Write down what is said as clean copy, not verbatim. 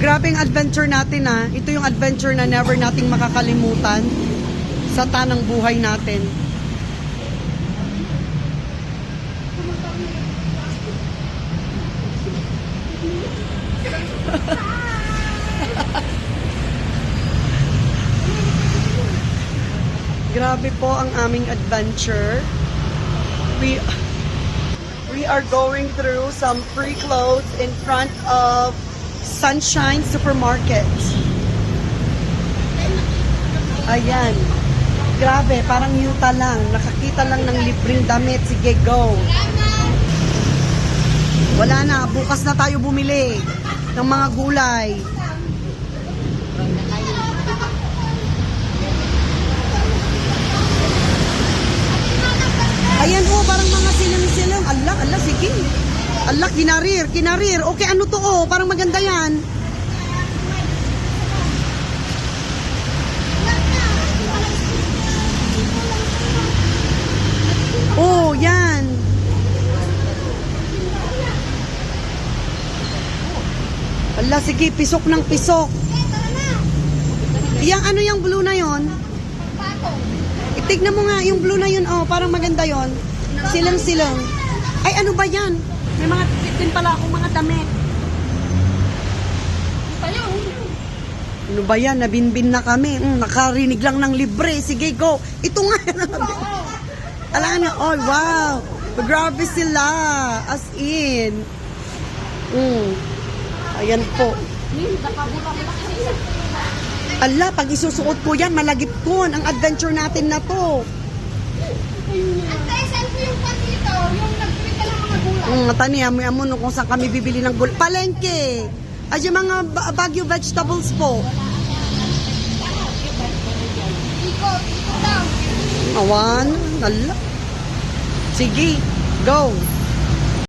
Grabe ang adventure natin ah. Ito yung adventure na never nating makakalimutan sa tanang buhay natin. Grabe po ang aming adventure. We are going through some free clothes in front of Sunshine Supermarket. Ayan. Grabe, parang yuta lang. Nakakita lang ng libreng damit. Sige, go. Wala na. Bukas na tayo bumili ng mga gulay. Ayan oh, parang mga silang-silang. Allah, sige. Allah, kinarir. Okay, ano to oh? Parang maganda yan. Oh, yan. Allah, sige, pisok ng pisok. Yang ano yung blue na yon? Tignan mo nga yung blue na yun, oh, parang maganda yon. Silang-silang. Ay, ano ba yan? May mga tikit din pala akong mga damit. Ano ba yan? Nabinbin na kami. Nakarinig lang ng libre. Sige, go. Ito nga. Alam nga, oh, wow. Grabe sila. As in. Ayan po. Ala, pag isusuot ko yan, malagip ko ang adventure natin na to. Antay, saan ko yung pan dito? Yung nagbibig ka ng mga gulay. Tani, amoy no kung saan kami bibili ng gulay. Palengke. Ay, yung mga Baguio vegetables po. Ikot daw. Awan. Ala. Sige, go.